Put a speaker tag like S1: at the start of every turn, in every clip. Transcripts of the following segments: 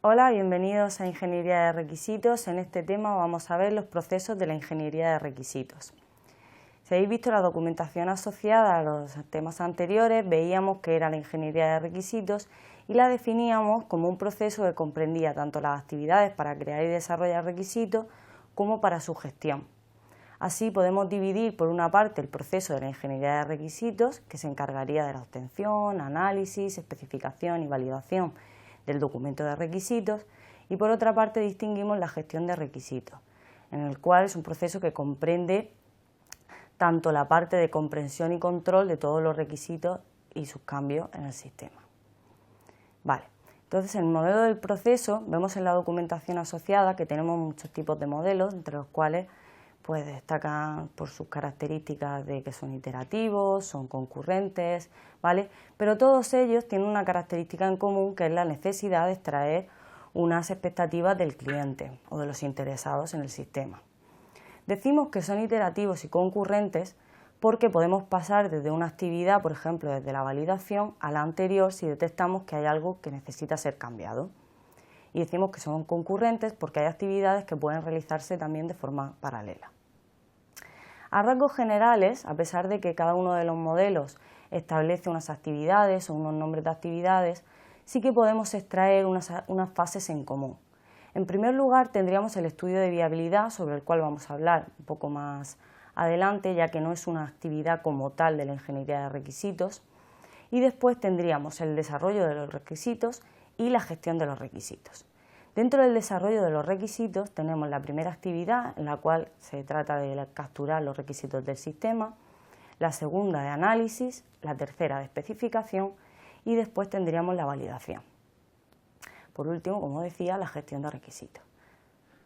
S1: Hola, bienvenidos a Ingeniería de Requisitos. En este tema vamos a ver los procesos de la ingeniería de requisitos. Si habéis visto la documentación asociada a los temas anteriores, veíamos que era la ingeniería de requisitos y la definíamos como un proceso que comprendía tanto las actividades para crear y desarrollar requisitos como para su gestión. Así podemos dividir por una parte el proceso de la ingeniería de requisitos, que se encargaría de la obtención, análisis, especificación y validación del documento de requisitos, y por otra parte distinguimos la gestión de requisitos, en el cual es un proceso que comprende tanto la parte de comprensión y control de todos los requisitos y sus cambios en el sistema. Vale, entonces en el modelo del proceso vemos en la documentación asociada que tenemos muchos tipos de modelos, entre los cuales pues destacan por sus características de que son iterativos, son concurrentes, ¿vale? Pero todos ellos tienen una característica en común, que es la necesidad de extraer unas expectativas del cliente o de los interesados en el sistema. Decimos que son iterativos y concurrentes porque podemos pasar desde una actividad, por ejemplo, desde la validación a la anterior si detectamos que hay algo que necesita ser cambiado. Y decimos que son concurrentes porque hay actividades que pueden realizarse también de forma paralela. A rasgos generales, a pesar de que cada uno de los modelos establece unas actividades o unos nombres de actividades, sí que podemos extraer unas fases en común. En primer lugar, tendríamos el estudio de viabilidad, sobre el cual vamos a hablar un poco más adelante, ya que no es una actividad como tal de la ingeniería de requisitos. Y después tendríamos el desarrollo de los requisitos y la gestión de los requisitos. Dentro del desarrollo de los requisitos tenemos la primera actividad, en la cual se trata de capturar los requisitos del sistema, la segunda de análisis, la tercera de especificación y después tendríamos la validación. Por último, como decía, la gestión de requisitos.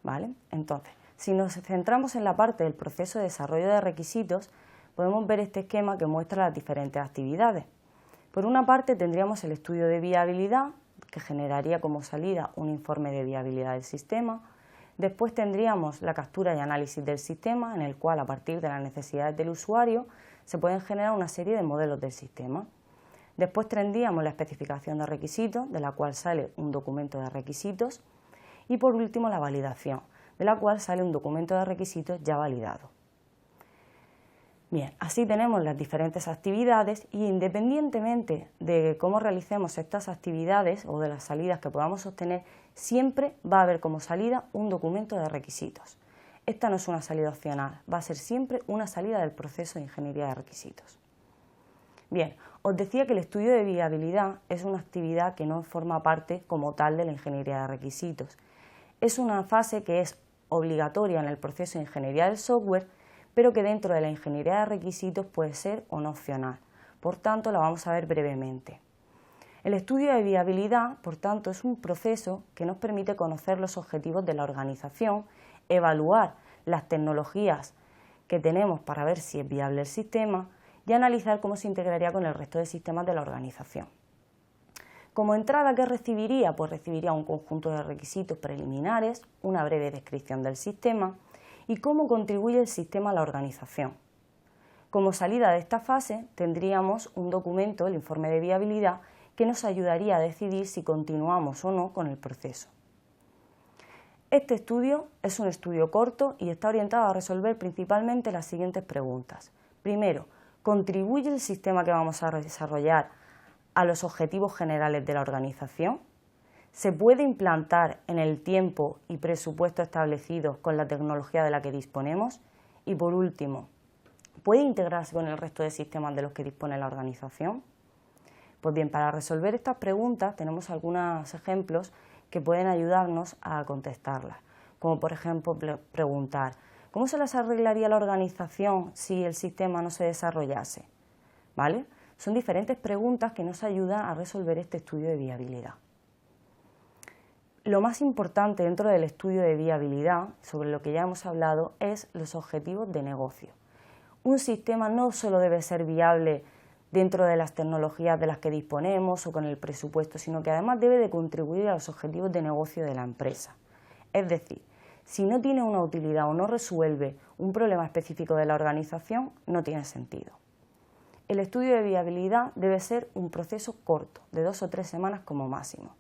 S1: ¿Vale? Entonces, si nos centramos en la parte del proceso de desarrollo de requisitos, podemos ver este esquema que muestra las diferentes actividades. Por una parte tendríamos el estudio de viabilidad, que generaría como salida un informe de viabilidad del sistema. Después tendríamos la captura y análisis del sistema, en el cual a partir de las necesidades del usuario se pueden generar una serie de modelos del sistema. Después tendríamos la especificación de requisitos, de la cual sale un documento de requisitos. Y por último la validación, de la cual sale un documento de requisitos ya validado. Bien, así tenemos las diferentes actividades y independientemente de cómo realicemos estas actividades o de las salidas que podamos obtener, siempre va a haber como salida un documento de requisitos. Esta no es una salida opcional, va a ser siempre una salida del proceso de ingeniería de requisitos. Bien, os decía que el estudio de viabilidad es una actividad que no forma parte como tal de la ingeniería de requisitos. Es una fase que es obligatoria en el proceso de ingeniería del software, pero que dentro de la ingeniería de requisitos puede ser o no opcional. Por tanto, la vamos a ver brevemente. El estudio de viabilidad, por tanto, es un proceso que nos permite conocer los objetivos de la organización, evaluar las tecnologías que tenemos para ver si es viable el sistema y analizar cómo se integraría con el resto de sistemas de la organización. Como entrada, ¿qué recibiría? Pues recibiría un conjunto de requisitos preliminares, una breve descripción del sistema y cómo contribuye el sistema a la organización. Como salida de esta fase tendríamos un documento, el informe de viabilidad, que nos ayudaría a decidir si continuamos o no con el proceso. Este estudio es un estudio corto y está orientado a resolver principalmente las siguientes preguntas. Primero, ¿contribuye el sistema que vamos a desarrollar a los objetivos generales de la organización? ¿Se puede implantar en el tiempo y presupuesto establecidos con la tecnología de la que disponemos? Y por último, ¿puede integrarse con el resto de sistemas de los que dispone la organización? Pues bien, para resolver estas preguntas tenemos algunos ejemplos que pueden ayudarnos a contestarlas, como por ejemplo preguntar ¿cómo se las arreglaría la organización si el sistema no se desarrollase? ¿Vale? Son diferentes preguntas que nos ayudan a resolver este estudio de viabilidad. Lo más importante dentro del estudio de viabilidad, sobre lo que ya hemos hablado, es los objetivos de negocio. Un sistema no solo debe ser viable dentro de las tecnologías de las que disponemos o con el presupuesto, sino que además debe de contribuir a los objetivos de negocio de la empresa. Es decir, si no tiene una utilidad o no resuelve un problema específico de la organización, no tiene sentido. El estudio de viabilidad debe ser un proceso corto, de 2 o 3 semanas como máximo.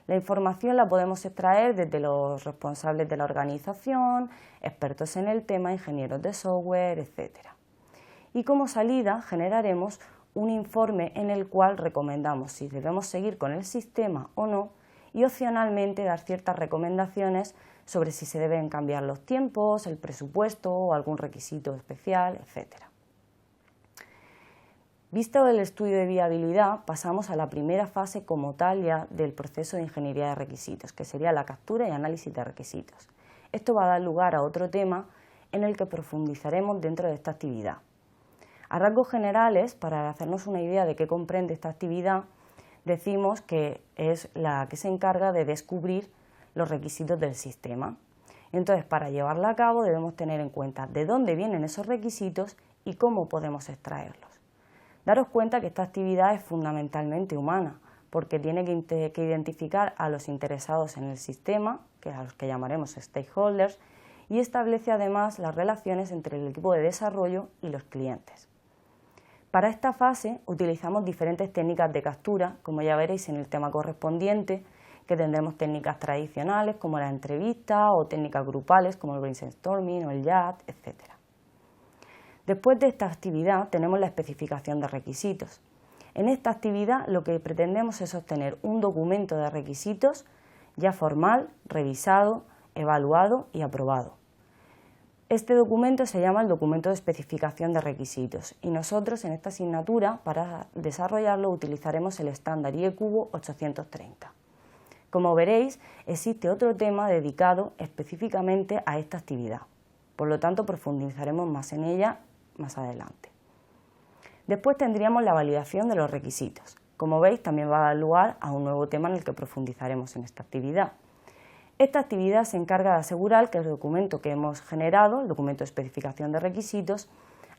S1: La información la podemos extraer desde los responsables de la organización, expertos en el tema, ingenieros de software, etc. Y como salida generaremos un informe en el cual recomendamos si debemos seguir con el sistema o no y opcionalmente dar ciertas recomendaciones sobre si se deben cambiar los tiempos, el presupuesto o algún requisito especial, etc. Visto el estudio de viabilidad, pasamos a la primera fase como tal ya del proceso de ingeniería de requisitos, que sería la captura y análisis de requisitos. Esto va a dar lugar a otro tema en el que profundizaremos dentro de esta actividad. A rasgos generales, para hacernos una idea de qué comprende esta actividad, decimos que es la que se encarga de descubrir los requisitos del sistema. Entonces, para llevarla a cabo debemos tener en cuenta de dónde vienen esos requisitos y cómo podemos extraerlos. Daros cuenta que esta actividad es fundamentalmente humana, porque tiene que identificar a los interesados en el sistema, que a los que llamaremos stakeholders, y establece además las relaciones entre el equipo de desarrollo y los clientes. Para esta fase utilizamos diferentes técnicas de captura, como ya veréis en el tema correspondiente, que tendremos técnicas tradicionales como la entrevista o técnicas grupales como el brainstorming o el chat, etc. Después de esta actividad tenemos la especificación de requisitos. En esta actividad lo que pretendemos es obtener un documento de requisitos ya formal, revisado, evaluado y aprobado. Este documento se llama el documento de especificación de requisitos y nosotros en esta asignatura para desarrollarlo utilizaremos el estándar IECUBO 830. Como veréis, existe otro tema dedicado específicamente a esta actividad, por lo tanto profundizaremos más en ella más adelante. Después tendríamos la validación de los requisitos. Como veis, también va a dar lugar a un nuevo tema en el que profundizaremos en esta actividad. Esta actividad se encarga de asegurar que el documento que hemos generado, el documento de especificación de requisitos,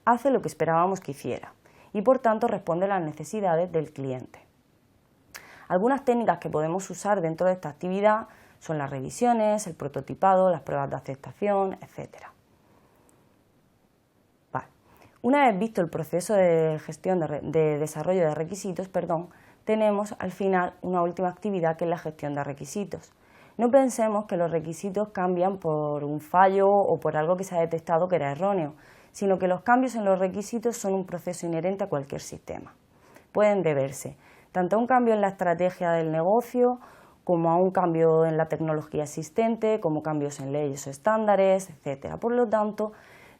S1: hace lo que esperábamos que hiciera y por tanto responde a las necesidades del cliente. Algunas técnicas que podemos usar dentro de esta actividad son las revisiones, el prototipado, las pruebas de aceptación, etc. Una vez visto el proceso de gestión de desarrollo de requisitos, tenemos al final una última actividad que es la gestión de requisitos. No pensemos que los requisitos cambian por un fallo o por algo que se ha detectado que era erróneo, sino que los cambios en los requisitos son un proceso inherente a cualquier sistema. Pueden deberse tanto a un cambio en la estrategia del negocio, como a un cambio en la tecnología existente, como cambios en leyes o estándares, etc. Por lo tanto,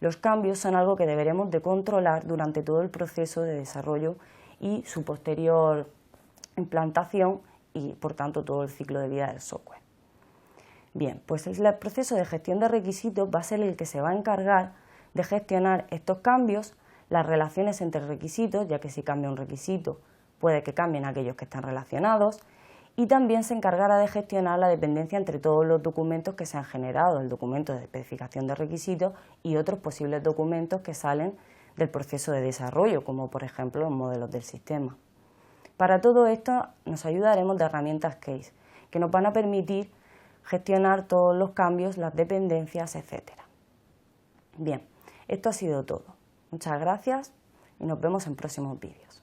S1: los cambios son algo que deberemos de controlar durante todo el proceso de desarrollo y su posterior implantación y, por tanto, todo el ciclo de vida del software. Bien, pues el proceso de gestión de requisitos va a ser el que se va a encargar de gestionar estos cambios, las relaciones entre requisitos, ya que si cambia un requisito puede que cambien aquellos que están relacionados, y también se encargará de gestionar la dependencia entre todos los documentos que se han generado, el documento de especificación de requisitos y otros posibles documentos que salen del proceso de desarrollo, como por ejemplo los modelos del sistema. Para todo esto nos ayudaremos de herramientas Case, que nos van a permitir gestionar todos los cambios, las dependencias, etc. Bien, esto ha sido todo. Muchas gracias y nos vemos en próximos vídeos.